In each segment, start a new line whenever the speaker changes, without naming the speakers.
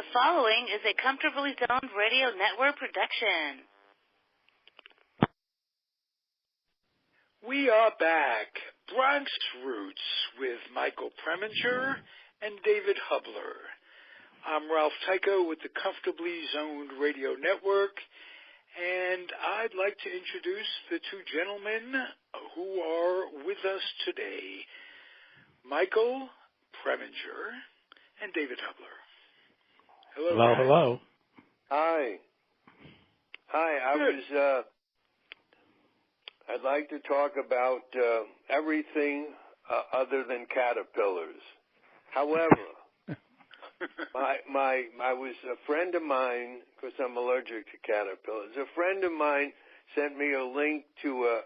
The following is a Comfortably Zoned Radio Network production.
We are back. Bronx Roots with Michael Preminger and David Hubler. I'm Ralph Tycho with the Comfortably Zoned Radio Network, and I'd like to introduce the two gentlemen who are with us today, Michael Preminger and David Hubler. Hello.
Hello, hello.
Hi. I'd like to talk about everything other than caterpillars. However, I was a friend of mine, because I'm allergic to caterpillars. A friend of mine sent me a link to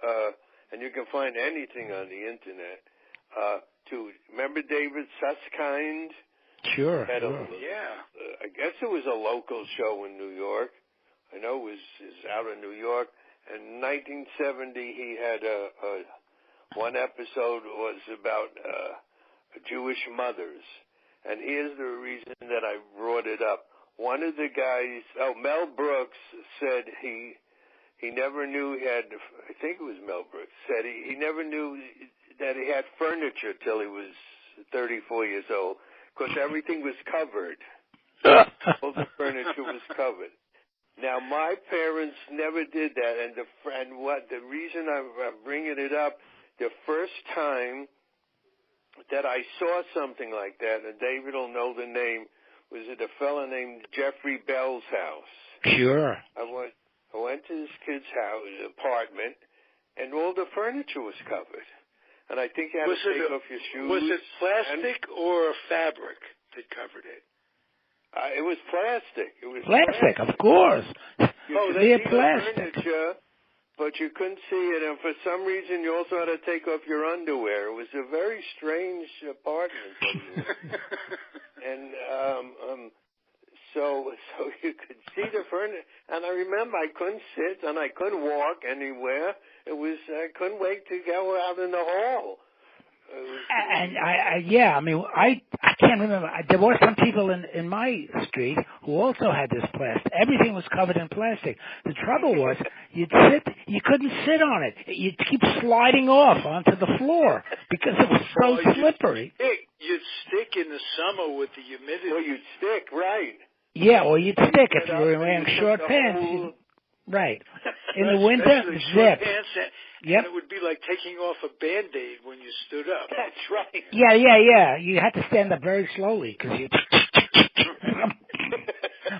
and you can find anything on the internet. Remember David Susskind?
Sure.
Yeah.
I guess it was a local show in New York. I know it was out in New York. In 1970, he had one episode was about Jewish mothers. And here's the reason that I brought it up. One of the guys, Mel Brooks, said he never knew he had, I think it was Mel Brooks, said he never knew that he had furniture till he was 34 years old, because everything was covered. All the furniture was covered. Now, my parents never did that, and the reason I'm bringing it up, the first time that I saw something like that, and David will know the name, was at a fellow named Jeffrey Bell's house.
Sure.
I went to this kid's apartment, and all the furniture was covered. And I think you had to take off your shoes.
Was it plastic or fabric that covered it?
It was plastic.
Plastic, of course.
You could see
plastic.
the furniture, but you couldn't see it. And for some reason, you also had to take off your underwear. It was a very strange apartment. And so you could see the furniture. And I remember I couldn't sit and I couldn't walk anywhere. I couldn't wait to go out in the hall.
I can't remember. There were some people in my street who also had this plastic. Everything was covered in plastic. The trouble was, you couldn't sit on it. You'd keep sliding off onto the floor because it was so slippery.
You'd stick in the summer with the humidity.
Well, you'd stick, right.
Yeah, or you'd stick if you were wearing short pants. Right. In the winter, zip.
Yep. And it would be like taking off a Band-Aid when you stood up.
That's right.
Yeah. You had to stand up very slowly because you.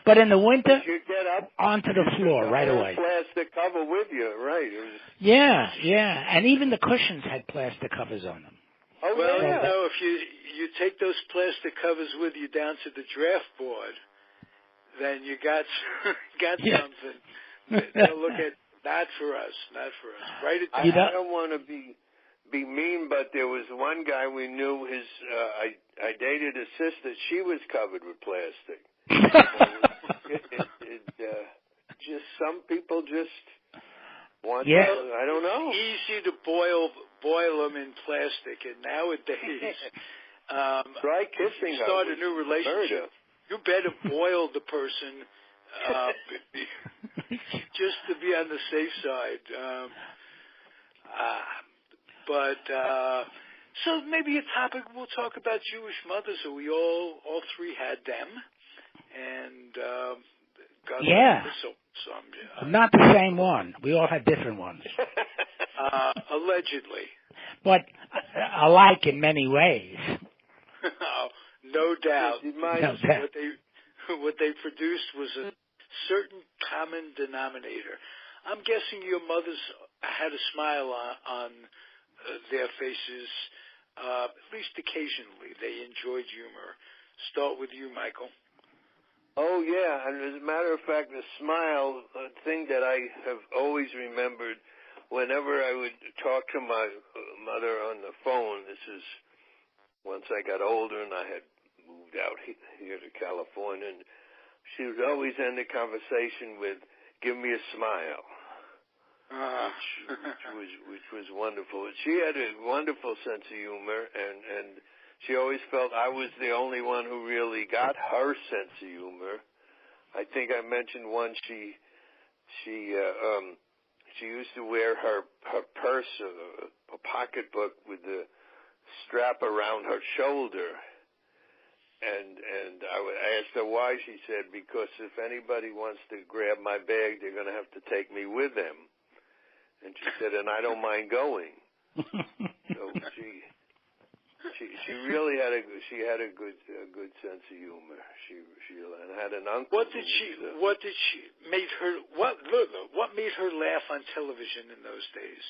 But in the winter,
you get up
onto the floor right away.
Plastic cover with you, right?
Yeah, and even the cushions had plastic covers on them.
Oh,
well,
yeah.
if you take those plastic covers with you down to the draft board, then you got something. Look at not for us. Write it down.
I don't want to be mean, but there was one guy we knew. I dated his sister. She was covered with plastic. Just some people just want.
Yeah.
I don't know.
It's easy to boil them in plastic, and nowadays,
try kissing.
Start a new relationship. You better boil the person. Just to be on the safe side. So maybe a topic we'll talk about Jewish mothers. So we all three had them, and
not the same one. We all had different ones.
Allegedly,
but alike in many ways.
No doubt.
No
what they produced was a certain common denominator. I'm guessing your mothers had a smile on their faces, at least occasionally. They enjoyed humor. Start with you, Michael.
Oh, yeah, and as a matter of fact, the smile, a thing that I have always remembered whenever I would talk to my mother on the phone. This is once I got older and I had moved out here to California, and she would always end the conversation with, "Give me a smile," which was wonderful. She had a wonderful sense of humor, and She always felt I was the only one who really got her sense of humor. I think I mentioned once she used to wear her purse, a pocketbook with the strap around her shoulder. And I asked her why. She said, because if anybody wants to grab my bag, they're going to have to take me with them. And she said, and I don't mind going. So she really had a good sense of humor. She had an uncle.
What made her laugh on television in those days?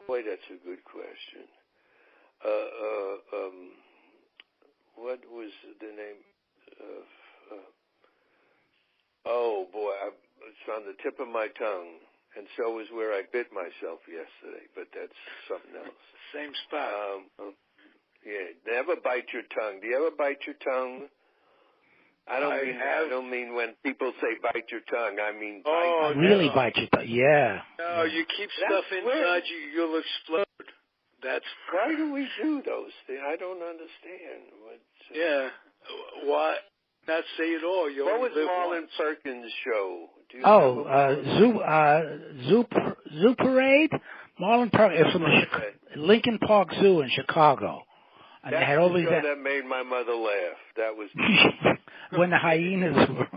Boy, that's a good question. What was the name of? Oh boy, it's on the tip of my tongue, and so is where I bit myself yesterday. But that's something else.
Same spot.
Yeah, never bite your tongue. Do you ever bite your tongue? I don't mean when people say bite your tongue. I mean bite.
Really bite your tongue? Yeah.
No, you keep stuff inside you, you'll explode.
Why do we do those things? I don't understand.
Yeah. Why not say it all?
What was Marlon Perkins' show?
Zoo Parade? Marlon Perkins from the Lincoln Park Zoo in Chicago. And
that's
they had all
the
these
show that made my mother laugh. That was
when the hyenas were.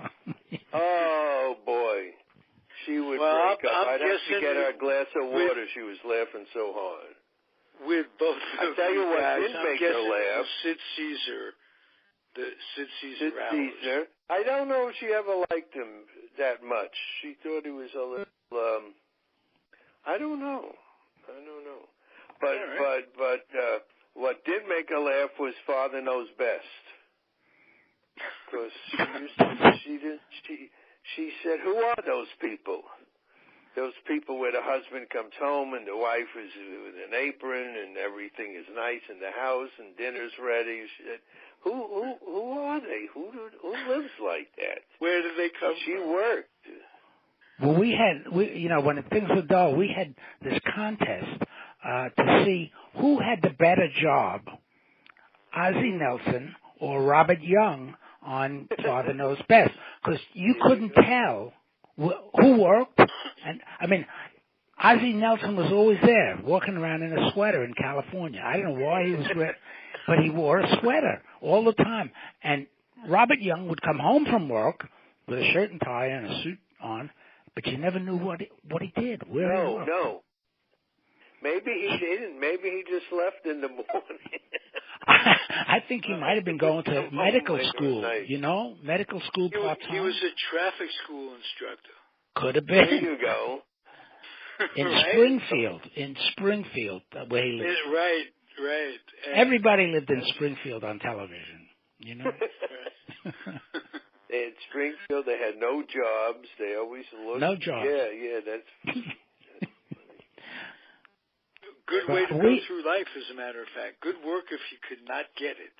Oh boy, she would break up. I'd have to get her a glass of water. She was laughing so hard.
With both
of you guys, did make her laugh.
Sid Caesar.
I don't know if she ever liked him that much. She thought he was a little. I don't know. But what did make her laugh was Father Knows Best. Because she said, "Who are those people? Those people where the husband comes home and the wife is with an apron and everything is nice in the house and dinner's ready." She said, "Who are they? Who lives like that?
Where do they come from?"
She worked.
Well, when things were dull, we had this contest to see who had the better job, Ozzie Nelson or Robert Young on Father Knows Best, because you couldn't tell who worked. And I mean, Ozzie Nelson was always there, walking around in a sweater in California. I don't know why he was wearing, but he wore a sweater all the time. And Robert Young would come home from work with a shirt and tie and a suit on, but you never knew what he did. Where he worked.
No. Maybe he didn't. Maybe he just left in the morning.
I think he might have been going to medical school, medical school part-time.
He was a traffic school instructor.
Could have been.
There you go.
In Springfield, where he lived.
Right.
Everybody lived in Springfield on television,
In Springfield, they had no jobs. They always looked.
No jobs.
Yeah, that's
good way to go through life, as a matter of fact. Good work if you could not get it.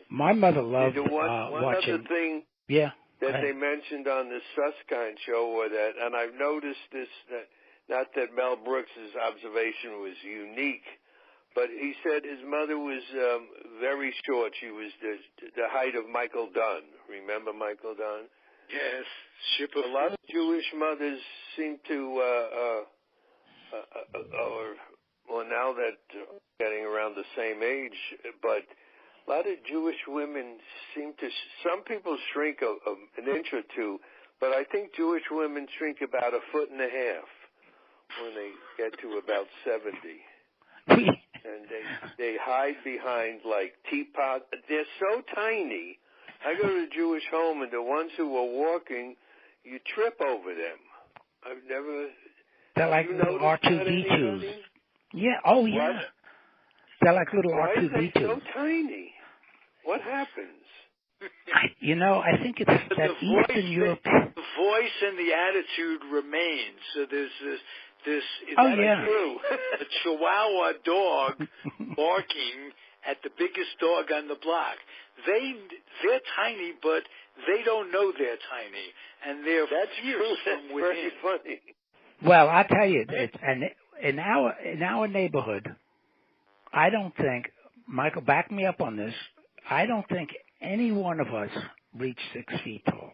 My mother loved
one
watching.
other thing that they mentioned on the Susskind show, and I've noticed this, that not that Mel Brooks' observation was unique, but he said his mother was very short. She was the height of Michael Dunn. Remember Michael Dunn?
Yes.
A lot of Jewish mothers seem to... or now that getting around the same age, but a lot of Jewish women seem to, some people shrink an inch or two, but I think Jewish women shrink about 1.5 feet when they get to about 70. And they hide behind like teapots. They're so tiny. I go to a Jewish home, and the ones who are walking, you trip over them. I've never...
They're like little R2-D2s. Yeah, oh yeah.
What?
They're like little R2-D2s.
Why are they so tiny? What happens?
I think it's that Eastern Europe.
The voice and the attitude remain. So there's this a Chihuahua dog barking at the biggest dog on the block. They're tiny, but they don't know they're tiny, and they're fierce from within.
Very funny.
Well, I'll tell you, in our neighborhood, I don't think, Michael, back me up on this, I don't think any one of us reached 6 feet tall.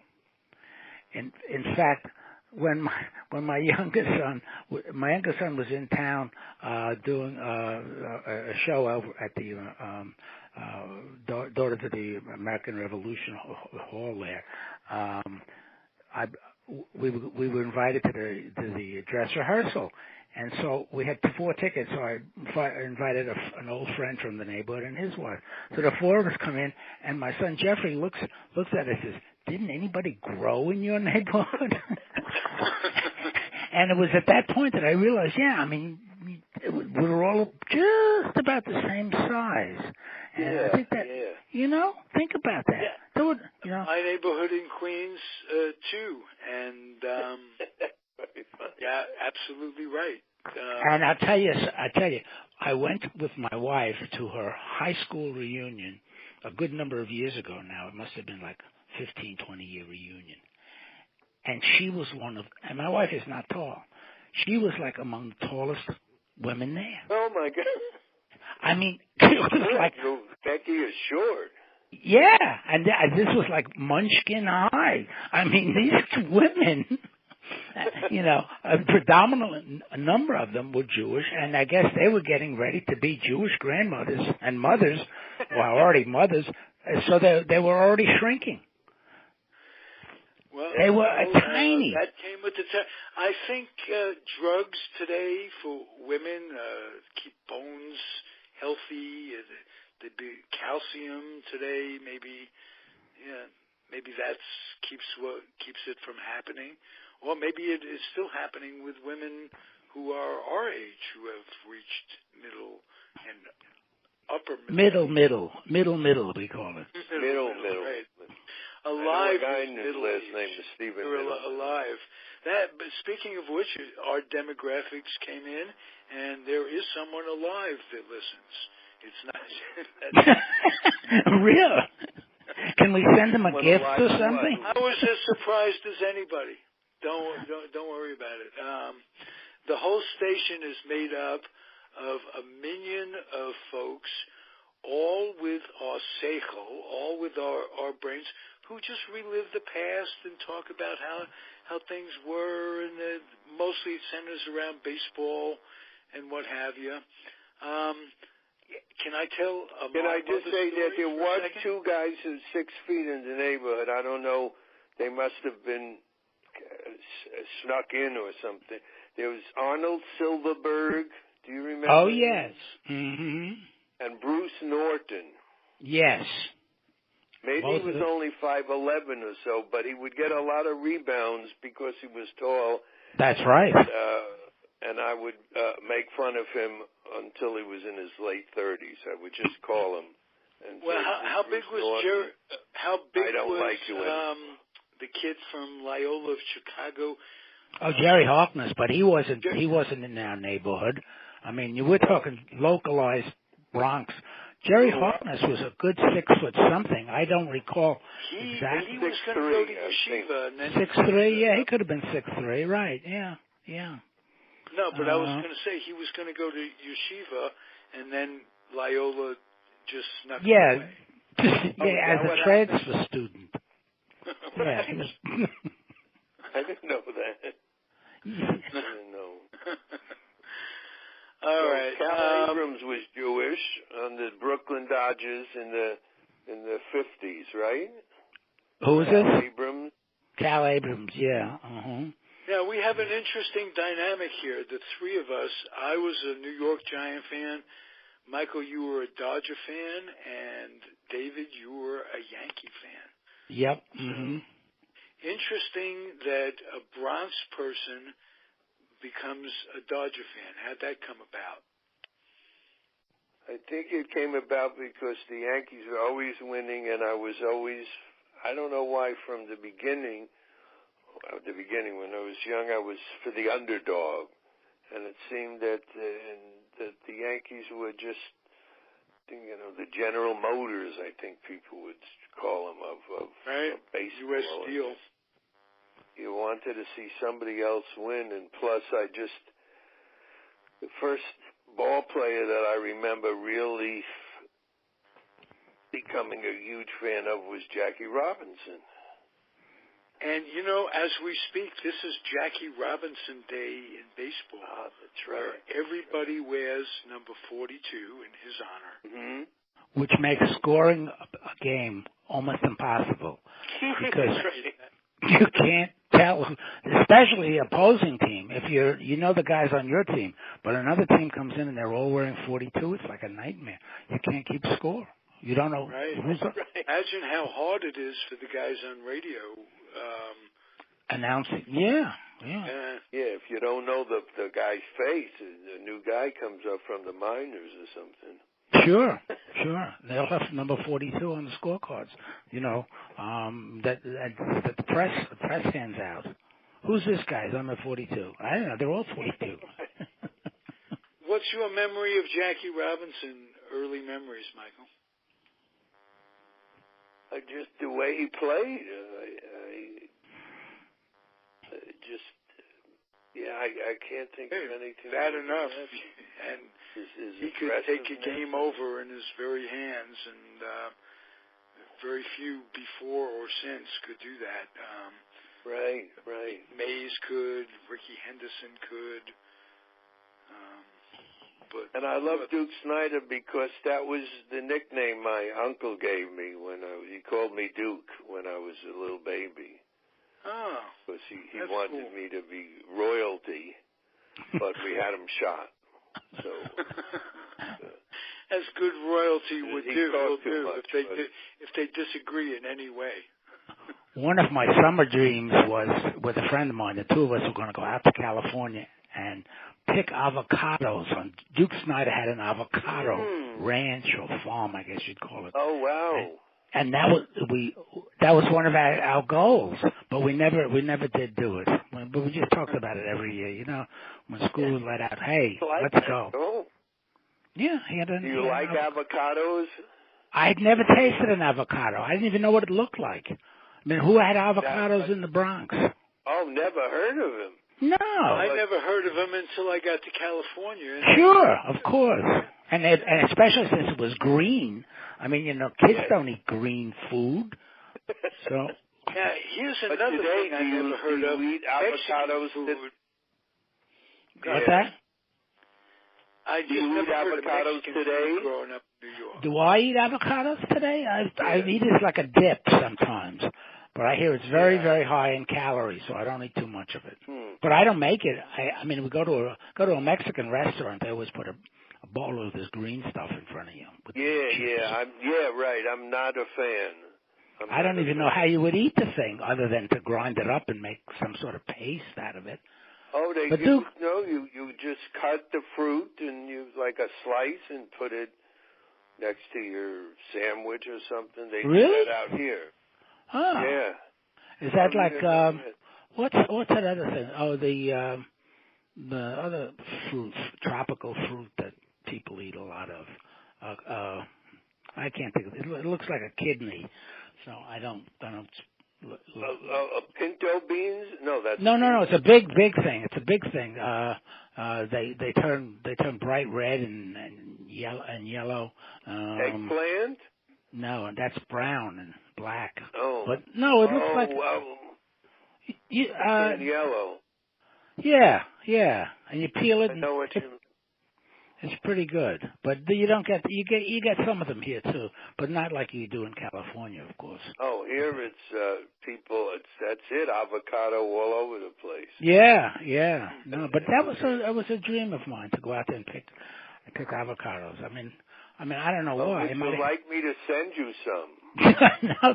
In fact, when my youngest son was in town doing a show over at the Daughters of the American Revolution Hall there, we were invited to the dress rehearsal. And so we had 4 tickets, so I invited an old friend from the neighborhood and his wife. So the 4 of us come in, and my son Jeffrey looks at us and says, "Didn't anybody grow in your neighborhood?" And it was at that point that I realized, we were all just about the same size. And I think that, think about that.
Yeah. My neighborhood in Queens, too. And, yeah, absolutely right.
And I tell you, I went with my wife to her high school reunion a good number of years ago now. It must have been like 15, 20-year reunion. And she was and my wife is not tall. She was like among the tallest women there.
Oh, my God.
I mean, it was like...
Becky is short.
Yeah, and this was like Munchkin high. I mean, these women... a number of them were Jewish, and I guess they were getting ready to be Jewish grandmothers and mothers, already mothers, so they were already shrinking.
Well,
they were tiny.
That came with the time. I think drugs today for women keep bones healthy. The calcium today, maybe that keeps it from happening. Or maybe it is still happening with women who are our age, who have reached middle and upper middle.
Middle, we call it.
Middle.
Right. Alive.
I know a guy whose last name is Stephen.
Alive. But speaking of which, our demographics came in, and there is someone alive that listens. It's not.
Really? Can we send them a gift or something?
I was as surprised as anybody. Don't worry about it. The whole station is made up of a minion of folks, all with our seichel, all with our brains, who just relive the past and talk about how things were, and mostly it centers around baseball and what have you. Can I tell?
Can I just say that there were 2 guys who 6 feet in the neighborhood? I don't know. They must have been snuck in or something. There was Arnold Silverberg. Do you remember?
Oh, yes. Mm-hmm.
And Bruce Norton.
Yes.
Maybe he was only 5'11" or so, but he would get a lot of rebounds because he was tall.
That's right.
And I would make fun of him until he was in his late 30s. I would just call him. And
how big was Jerry? How big
I don't
was
like you
the kid from Loyola of Chicago?
Oh, Jerry Harkness, but he wasn't in our neighborhood. I mean, you were talking localized Bronx. Jerry Harkness was a good 6 foot something. I don't recall exactly.
He was going to go to yeshiva. And then
6'3", yeah, he could have been 6'3", right? Yeah.
No, but I was going to say he was going to go to yeshiva, and then Loyola just snuck him away.
As a transfer student. Yeah, he was.
I didn't know that. I didn't know.
All right.
Cal Abrams was Jewish on the Brooklyn Dodgers in the 50s, right?
Who was this?
Cal Abrams.
Cal Abrams, yeah. Uh-huh.
Yeah, we have an interesting dynamic here. The 3 of us. I was a New York Giant fan. Michael, you were a Dodger fan, and David, you were a Yankee fan.
Yep. Mm-hmm.
Interesting that a Bronx person becomes a Dodger fan. How'd that come about?
I think it came about because the Yankees were always winning, and I was always, I don't know why, from the beginning when I was young, I was for the underdog. And it seemed that the Yankees were just, the General Motors, I think people would call them, of baseball.
U.S. Steel.
You wanted to see somebody else win, and plus I just The first ball player that I remember really becoming a huge fan of was Jackie Robinson.
And, you know, as we speak, this is Jackie Robinson Day in baseball.
Ah, that's right.
Where everybody wears number 42 in his honor.
Mm-hmm.
Which makes scoring a game almost impossible. Because you can't tell, especially the opposing team. If you know the guys on your team, but another team comes in and they're all wearing 42, it's like a nightmare. You can't keep score. You don't know who's
right. Imagine how hard it is for the guys on radio.
Announcing. Yeah.
Yeah, if you don't know the guy's face, a new guy comes up from the minors or something.
Sure. They'll have number 42 on the scorecards. You know, that the press hands out. Who's this guy? Number 42. I don't know. They're all 42.
What's your memory of Jackie Robinson? Early memories, Michael.
Just the way he played. I can't think of anything.
Bad enough. And he could take a game over in his very hands, and very few before or since could do that.
Right.
Mays could, Ricky Henderson could.
And I love Duke Snider because that was the nickname my uncle gave me he called me Duke when I was a little baby.
Oh.
Because he wanted me to be royalty, but we had him shot. So
as good royalty would do
much,
if they disagree in any way.
One of my summer dreams was with a friend of mine. The two of us were going to go out to California and pick avocados. Duke Snider had an avocado ranch or farm, I guess you'd call it.
Oh wow!
And that was one of our goals, but we never did do it. But we just talked about it every year, you know, when school was let out. Hey, let's go.
Oh.
Yeah,
Do you like avocados?
I'd never tasted an avocado. I didn't even know what it looked like. I mean, who had avocados in the Bronx?
Oh, never heard of him.
No.
I never heard of him until I got to California.
Sure, of course. And especially since it was green. I mean, you know, kids don't eat green food. So.
Yeah, here's another thing I never heard of.
Do you eat avocados
food.
What's that?
I just never heard of Mexican food growing up in New York.
Do I eat avocados today? I eat it like a dip sometimes. But I hear it's very, very high in calories, so I don't eat too much of it. But I don't make it. I mean, we go to a Mexican restaurant. They always put a bowl of this green stuff in front of you.
Right. I'm not a fan.
I don't even know how you would eat the thing other than to grind it up and make some sort of paste out of it.
Oh, you just cut the fruit and you like a slice and put it next to your sandwich or something. They do that out here.
Oh.
Yeah.
Is that like what's that other thing? Oh, the other fruit, tropical fruit that people eat a lot of. I can't think of it. It looks like a kidney, so I don't.
Pinto beans? No, that's
no. It's a big thing. It's a big thing. They turn bright red and yellow.
Eggplant?
No, and that's brown and black.
Oh,
but no, it looks like
yellow.
Yeah, and you peel it.
I know what you.
It's pretty good, but you get some of them here too, but not like you do in California, of course.
Oh, here it's people. That's it, avocado all over the place.
Yeah. No, but that was a dream of mine to go out there and pick avocados. I mean, I don't know why.
Would you like me to send you some?
No,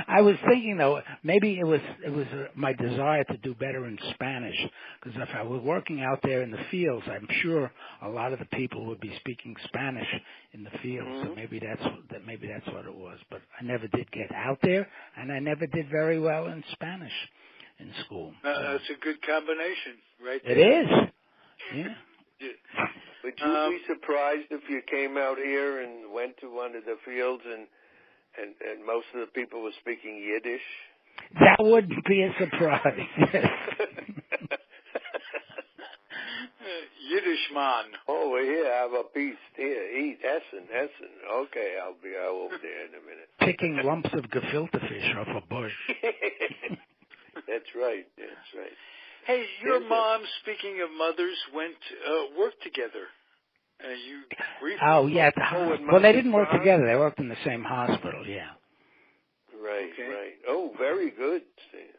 I was thinking though, maybe it was my desire to do better in Spanish, because if I were working out there in the fields, I'm sure a lot of the people would be speaking Spanish in the fields. So maybe that's what it was. But I never did get out there, and I never did very well in Spanish in school.
That's a good combination, right there.
It is. Yeah.
Would you be surprised if you came out here and went to one of the fields and most of the people were speaking Yiddish?
That would be a surprise, yes.
Yiddish man.
Oh, here, have a piece. Here, eat. Essen. Okay, I'll be over there in a minute.
Picking lumps of gefilte fish off a bush.
That's right.
Hey, your mom, speaking of mothers, went worked together. You briefly.
Oh, yeah. Well, they didn't work together. They worked in the same hospital, yeah.
Right. Oh, very good, Stan.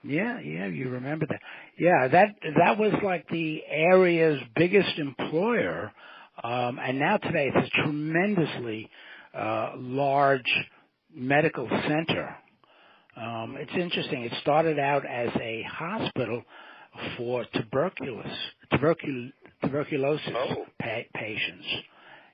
Yeah, you remember that. Yeah, that was like the area's biggest employer, and now today it's a tremendously large medical center. It's interesting. It started out as a hospital for tuberculosis patients.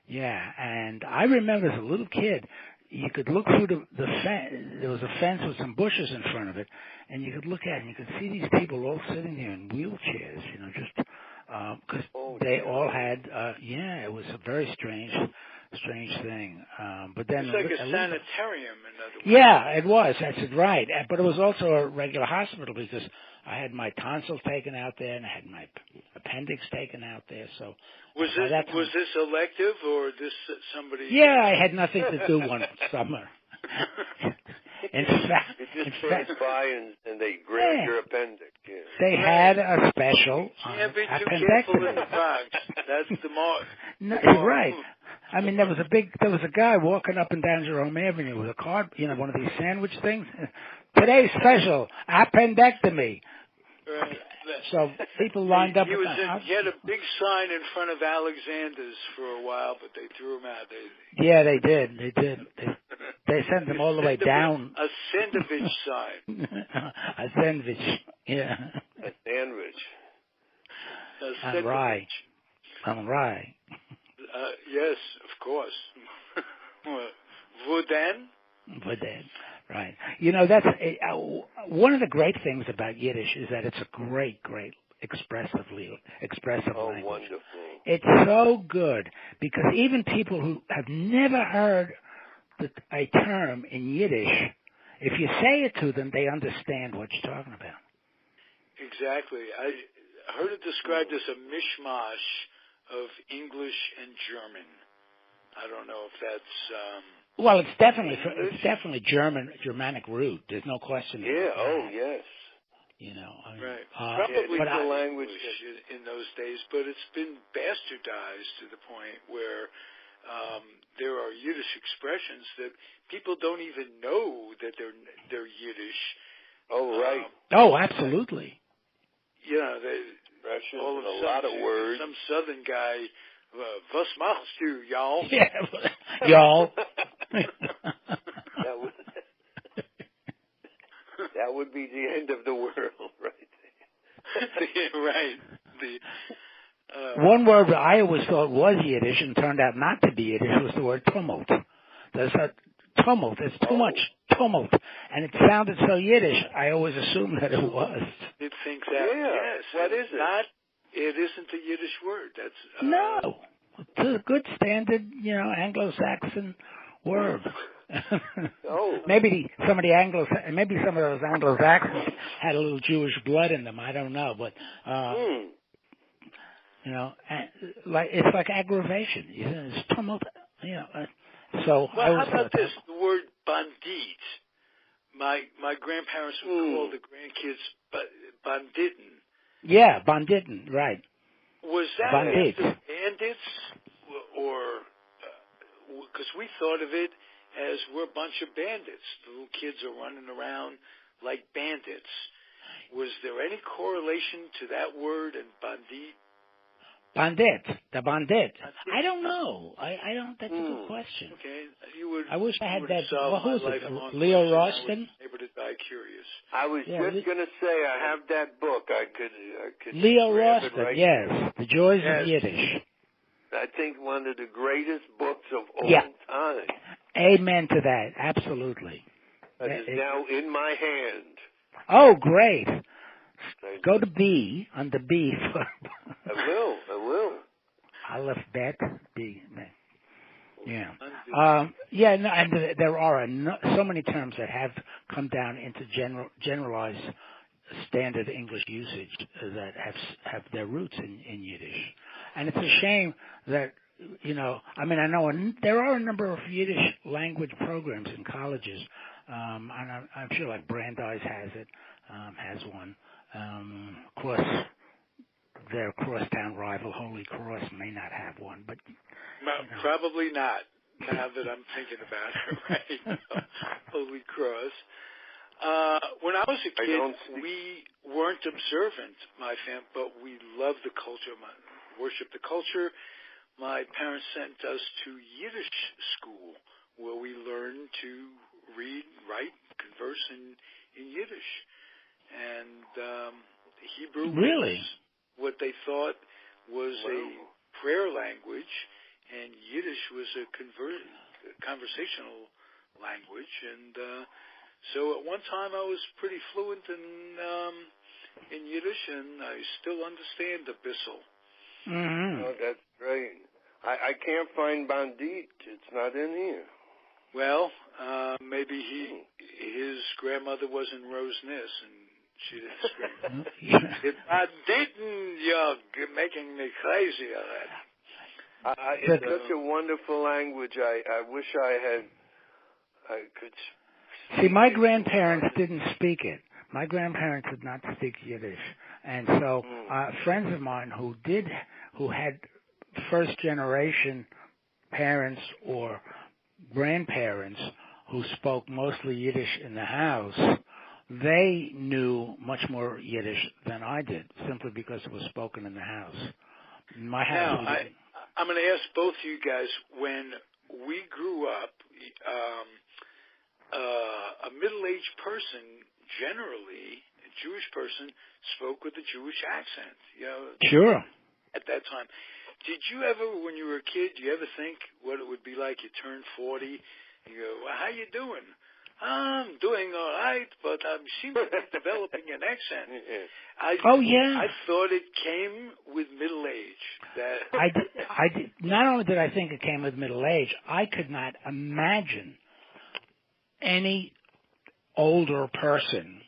Yeah, and I remember as a little kid, you could look through the fence. There was a fence with some bushes in front of it, and you could look at it and you could see these people all sitting there in wheelchairs, just because they all had, it was a very strange thing. But then
it's like a sanitarium, in other words.
Yeah, it was. That's it, right. But it was also a regular hospital because I had my tonsils taken out there and I had my appendix taken out there. So
was this elective or this somebody?
Yeah, I had nothing to do one summer. In fact,
you just passed by and they grabbed your appendix. Yeah.
They had a special
can't be too careful in the Bronx. That's the mark.
No, right. I mean, there was a guy walking up and down Jerome Avenue with a card, one of these sandwich things. Today's special, appendectomy.
Right.
So people lined up.
He had a big sign in front of Alexander's for a while, but they threw him out.
Yeah, they did. They sent him all the way down.
A sandwich sign.
A sandwich. Yeah.
A sandwich.
All right.
Yes, of course. Vouden?
Right. That's one of the great things about Yiddish is that it's a great expressive language.
Wonderful.
It's so good because even people who have never heard a term in Yiddish, if you say it to them, they understand what you're talking about.
Exactly. I heard it described as a mishmash of English and German. I don't know if that's...
Well, it's definitely Germanic root. There's no question.
Yeah. Oh, yes.
Right. Probably
the language
in those days, but it's been bastardized to the point where there are Yiddish expressions that people don't even know that they're Yiddish.
Oh, right.
Absolutely.
Russian,
all of
a lot of words.
Some Southern guy, was machst du, y'all?
Yeah, y'all.
That would be the end of the world, right there.
Right.
One word that I always thought was Yiddish and turned out not to be Yiddish was the word tumult. There's a tumult. There's too much tumult. And it sounded so Yiddish, I always assumed that it was.
You'd think that, yes.
What is it?
It isn't a Yiddish word. That's
no. It's a good standard, Anglo-Saxon word. Maybe some of those Anglo-Saxons had a little Jewish blood in them. I don't know, but it's like aggravation. It's tumult. So
well, how about this? The word bandit. My grandparents would call the grandkids banditten.
Yeah, banditten, right.
Was that
bandits?
Bandits, or because we thought of it as we're a bunch of bandits. The little kids are running around like bandits. Was there any correlation to that word and bandit?
The bandit. I don't know. I don't. That's a good question.
Okay,
I wish I had that.
Well,
who was it? Leo Roston.
Able to die curious.
I was just going to say I have that book. I could.
Leo Roston. Right, yes, The Joys of Yiddish.
I think one of the greatest books of all time.
Amen to that. Absolutely.
That is now in my hand.
Oh, great. Go to B, under B.
I will.
Aleph, Bet, B. Yeah. And there are so many terms that have come down into generalized standard English usage that have their roots in Yiddish. And it's a shame that, I know there are a number of Yiddish language programs in colleges, and I'm sure like Brandeis has one. Of course, their crosstown rival, Holy Cross, may not have one, but
probably not. Now that I'm thinking about it, right? Holy Cross. When I was a kid, we weren't observant, my fam, but we loved the culture, worshiped the culture. My parents sent us to Yiddish school, where we learned to read, write, converse in Yiddish. And Hebrew was what they thought was a prayer language, and Yiddish was a conversational language. And so at one time I was pretty fluent in Yiddish, and I still understand the Bissell.
Mm-hmm.
Oh, that's great. I can't find Bandit. It's not in here.
Well, maybe his grandmother was in Rose Nis, and she didn't scream. It's Bandit, you're making me crazy already.
It's such a wonderful language. I wish I could.
See, my grandparents didn't speak it. My grandparents did not speak Yiddish, and so friends of mine who had first generation parents or grandparents who spoke mostly Yiddish in the house, they knew much more Yiddish than I did, simply because it was spoken in the house. In my house,
now, I'm going to ask both you guys, when we grew up, a middle-aged person, generally, a Jewish person, spoke with a Jewish accent.
Sure.
At that time. Did you ever, when you were a kid, you ever think what it would be like? You turn 40, and you go, well, how you doing? I'm doing all right, but I seem to be developing an accent. I thought it came with middle age.
I did. Not only did I think it came with middle age, I could not imagine any older person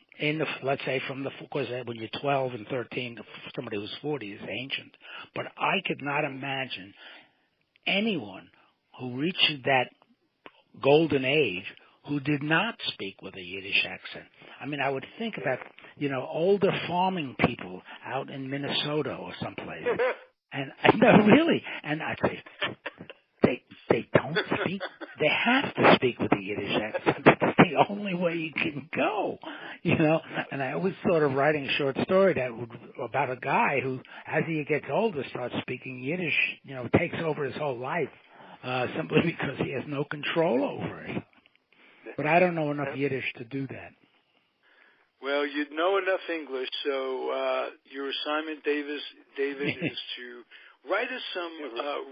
let's say because when you're 12 and 13, somebody who's 40 is ancient. But I could not imagine anyone who reached that golden age who did not speak with a Yiddish accent. I mean, I would think about, older farming people out in Minnesota or someplace. And really, and I'd say, they don't speak. They have to speak with a Yiddish accent. That's the only way you can go, And I always thought of writing a short story about a guy who, as he gets older, starts speaking Yiddish. Takes over his whole life simply because he has no control over it. But I don't know enough Yiddish to do that.
Well, you know enough English, so your assignment, David, is to write us some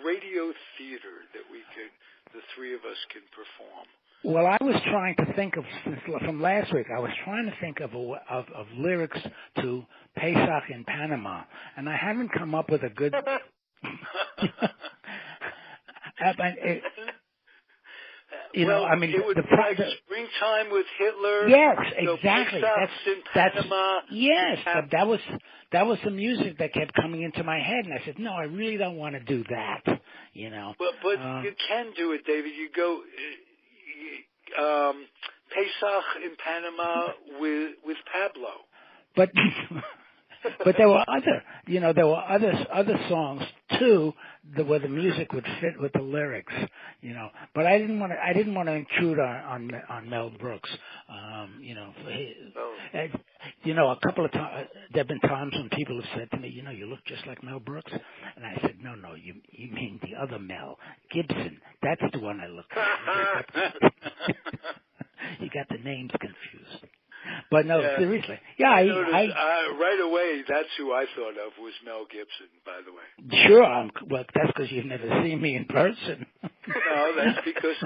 radio theater that the three of us can perform.
Well, I was trying to think from last week, I was trying to think of lyrics to Pesach in Panama, and I haven't come up with a good...
it would be like Springtime with Hitler.
Yes, exactly.
That's Panama.
Yes, but that was the music that kept coming into my head, and I said, no, I really don't want to do that.
But you can do it, David. You go Pesach in Panama with Pablo.
But there were other songs too where the music would fit with the lyrics, But I didn't want to intrude on Mel Brooks, a couple of times there've been times when people have said to me, you look just like Mel Brooks, and I said, no, you mean the other Mel Gibson. That's the one I look like. You got the names confused. But no, seriously. Yeah,
I right away, that's who I thought of was Mel Gibson, by the way.
Sure, well, that's because you've never seen me in person.
No, that's because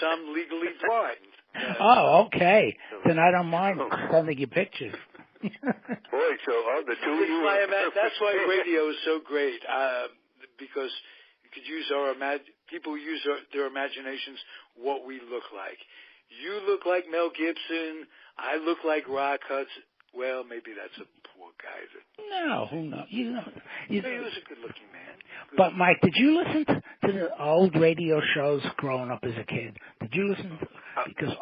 I'm legally blind.
Oh, okay. Then I don't mind sending you pictures.
Boy, so the two of you.
That's why radio is so great, because you could use people use their imaginations what we look like. You look like Mel Gibson. I look like Rock Hudson. well, maybe that's a poor guy.
No, who knows?
He was a good-looking man.
But Mike, did you listen to the old radio shows growing up as a kid? Did you listen? Because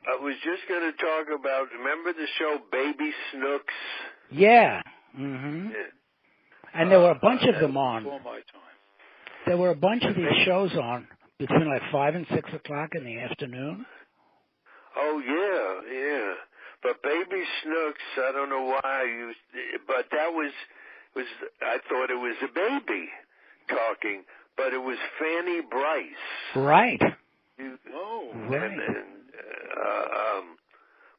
I was just going to talk about. Remember the show Baby Snooks?
Yeah. Mm-hmm.
Yeah.
And there were a bunch of them on.
Before my time.
There were a bunch of these shows on between like 5 and 6 o'clock in the afternoon.
Oh yeah. But Baby Snooks, I don't know why but that was I thought it was a baby talking, but it was Fanny Bryce.
Right.
Right. And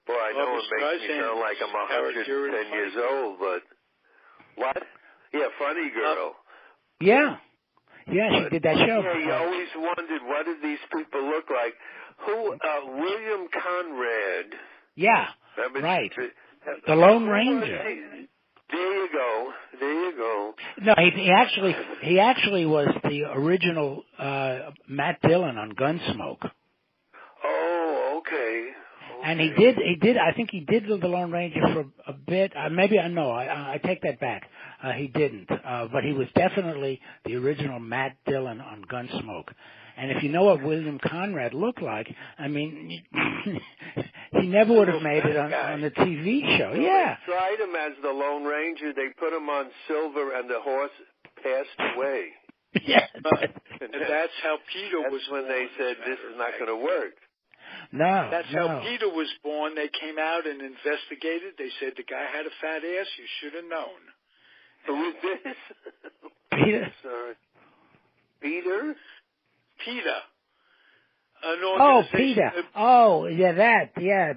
boy, I know it makes me sound like I'm 110 years old, but what? Yeah, Funny Girl.
Yeah. Yeah, she did that show.
Yeah, you always wondered, what did these people look like? William Conrad.
Yeah, right. The Lone Ranger.
There you go.
No, he actually was the original Matt Dillon on Gunsmoke.
Oh, okay.
And he did. I think he did the Lone Ranger for a bit. I take that back. He didn't. But he was definitely the original Matt Dillon on Gunsmoke. And if you know what William Conrad looked like, I mean, he never would have made it on the TV show. Yeah.
They tried him as the Lone Ranger. They put him on Silver, and the horse passed away.
Yeah.
And that's how Peter was
when they said, this is not going to work.
No.
That's how Peter was born. They came out and investigated. They said the guy had a fat ass. You should have known.
Who is this?
Peter.
Sorry. Peter?
Peter.
Peter. Oh, yeah, that. Yeah,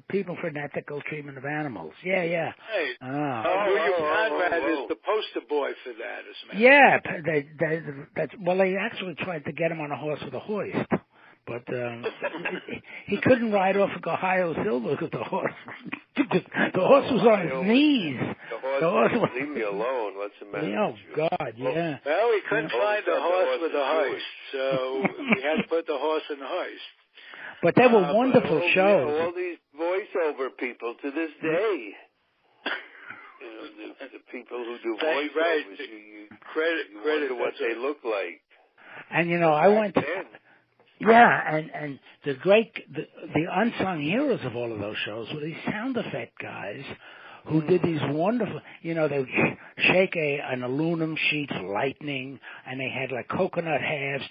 People for Ethical Treatment of Animals. Yeah.
Hey. William Conrad is the poster boy for that, as a matter.
Yeah, they actually tried to get him on a horse with a hoist. But he couldn't ride off of Ohio Silver because the horse was on his knees.
The horse was, leave me alone. What's the matter?
Oh God, yeah.
Well, we couldn't find a horse with a hoist, so we had to put the horse in the hoist.
But they were wonderful shows.
Yeah, all these voiceover people to this day. The people who do voiceovers,
right.
you
Credit
what they look like.
And I went. Yeah, and the unsung heroes of all of those shows were these sound effect guys who did these wonderful, they would shake an aluminum sheet for lightning, and they had like coconut halves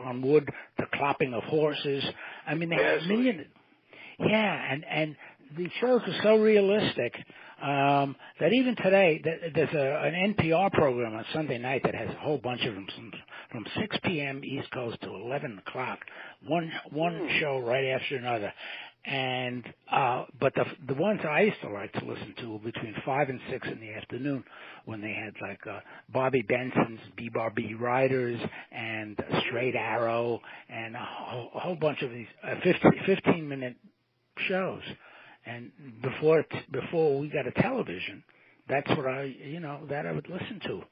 on wood, the clopping of horses. I mean, they had a million. Yeah, and these shows were so realistic that even today, there's an NPR program on Sunday night that has a whole bunch of them from 6 p.m. East Coast to 11 o'clock, one show right after another. And but the ones I used to like to listen to were between 5 and 6 in the afternoon, when they had like Bobby Benson's B-Bar-B Riders and Straight Arrow and a whole bunch of these 15-minute shows. And before we got a television, that's what I would listen to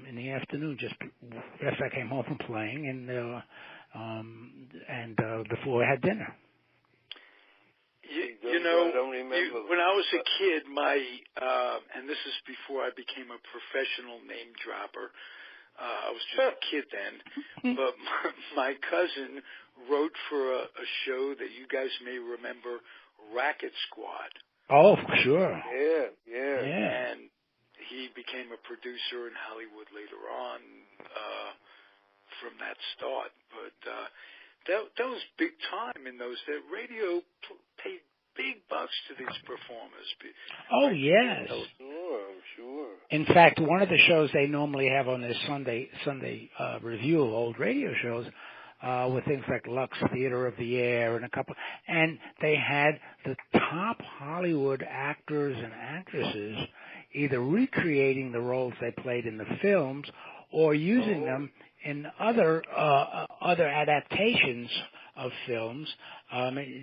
in the afternoon, just after I came home from playing, and before I had dinner.
I don't remember. When I was a kid, and this is before I became a professional name dropper. I was just a kid then, but my cousin wrote for a show that you guys may remember, Racket Squad.
Oh, sure.
Yeah.
And he became a producer in Hollywood later on from that start. But that was big time in those days. Radio paid big bucks to these performers.
Oh, yes.
I'm sure.
In fact, one of the shows they normally have on their Sunday review of old radio shows with things like Lux Theater of the Air and they had the top Hollywood actors and actresses either recreating the roles they played in the films or using them in other adaptations of films.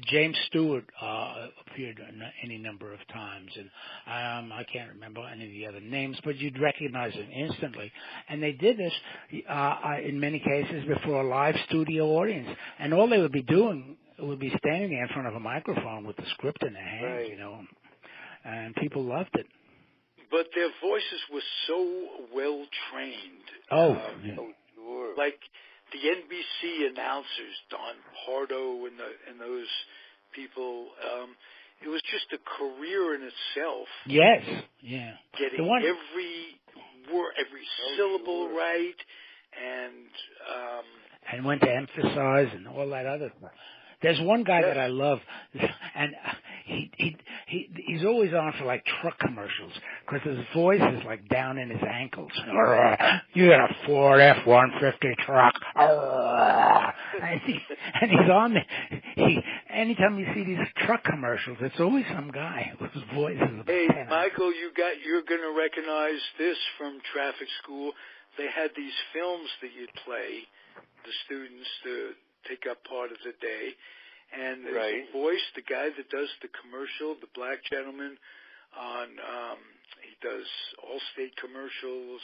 James Stewart appeared any number of times, and I can't remember any of the other names, but you'd recognize them instantly. And they did this in many cases before a live studio audience, and all they would be doing would be standing there in front of a microphone with the script in their hands,
right.
and people loved it.
But their voices were so well trained.
Oh,
sure.
Like the NBC announcers, Don Pardo and those people. It was just a career in itself.
yes, yeah.
Getting every word, every syllable right,
and when to emphasize and all that other stuff. There's one guy that I love, and he's always on for like truck commercials because his voice is like down in his ankles. You got a Ford F-150 truck, and he's on there. Anytime you see these truck commercials, it's always some guy whose voice is.
Hey, Michael, you're going to recognize this from traffic school. They had these films that you'd play the students to take up part of the day, and there's a voice, the guy that does the commercial, the black gentleman on he does Allstate commercials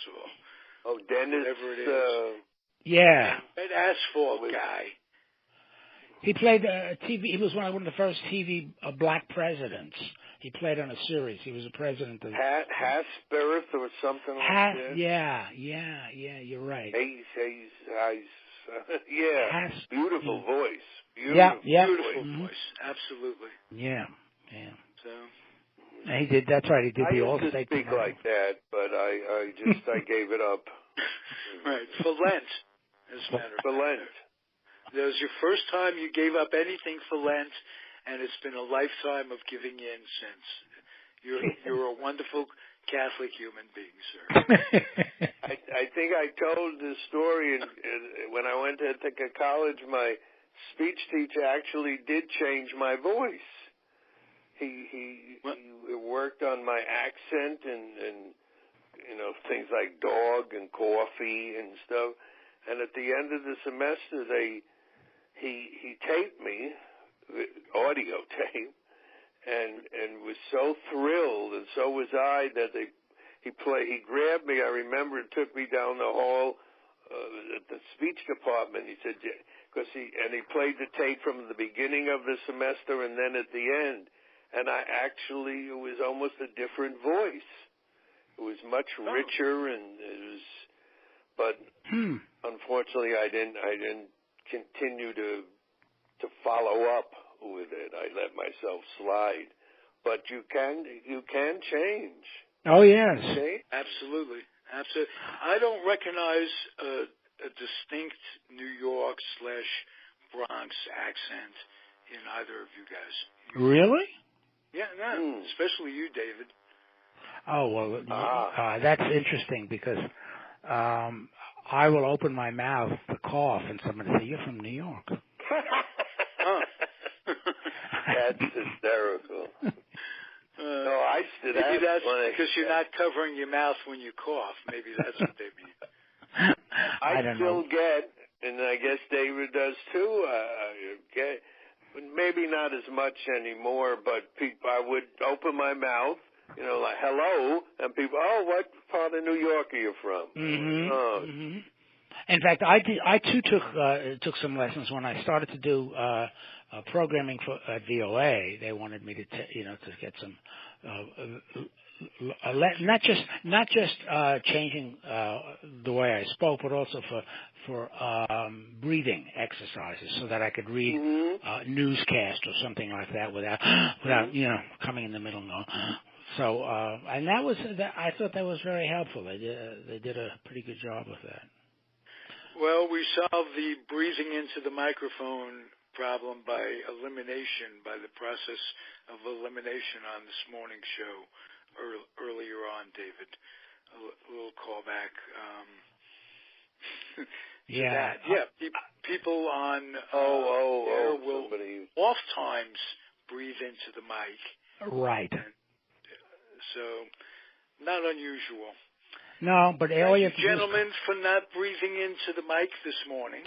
or
Dennis,
whatever it is.
Yeah,
Red Asphalt guy.
He played TV. He was one of the first TV black presidents. He played on a series. He was a president of
Hasbirth or something like that.
Yeah. You're right.
Hayes. Yeah, beautiful voice.
Beautiful voice. Absolutely.
Yeah.
So
he did. That's right. He did the Allstate.
I used to speak like that, but I gave it up.
Right for Lent, as a matter of fact.
For Lent.
That was your first time you gave up anything for Lent, and it's been a lifetime of giving in since. You're a wonderful Catholic human being, sir.
I think I told this story when I went to college. My speech teacher actually did change my voice. He worked on my accent and things like dog and coffee and stuff. And at the end of the semester, he taped me, audio tape, and was so thrilled, and so was I, that he grabbed me. I remember and took me down the hall at the speech department. He said, because he played the tape from the beginning of the semester and then at the end, and it was almost a different voice. It was much richer, and it was, but unfortunately, I didn't continue to follow up with it. I let myself slide. But you can change.
Oh yes,
absolutely. I don't recognize a distinct New York / Bronx accent in either of you guys.
Really?
Yeah, no, especially you, David.
Oh well, that's interesting because I will open my mouth to cough, and somebody say, "You're from New York."
That's hysterical.
Maybe that's because you're not covering your mouth when you cough. Maybe that's what they mean.
I still get, and I guess David does too, get, maybe not as much anymore, but I would open my mouth, like hello, and people, what part of New York are you from?
Mm-hmm. In fact, I too took some lessons when I started to do programming for at VOA. They wanted me to get some not just changing the way I spoke, but also for breathing exercises, so that I could read newscast or something like that without coming in the middle. No. So and I thought that was very helpful. They did a pretty good job with that.
Well, we solved the breathing into the microphone problem by elimination, by the process of elimination on this morning's show earlier on, David. A little callback. People on there will oftentimes breathe into the mic.
Right.
And, so, not unusual.
No, but all you have to do,
gentlemen, for not breathing into the mic this morning.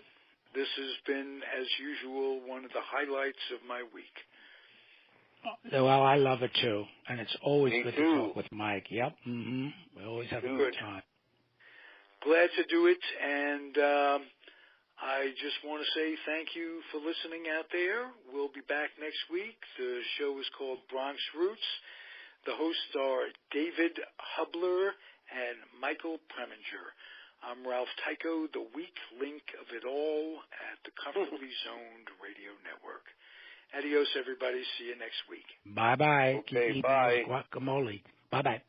This has been, as usual, one of the highlights of my week.
Well, I love it too, and it's always
Me
good
too.
to talk with Mike. Yep, we always have a good time.
Glad to do it, and I just want to say thank you for listening out there. We'll be back next week. The show is called Bronx Roots. The hosts are David Hubler and Michael Preminger. I'm Ralph Tycho, the weak link of it all at the Comfortably Zoned Radio Network. Adios, everybody. See you next week.
Bye-bye.
Okay,
Keep
bye.
eating guacamole. Bye-bye.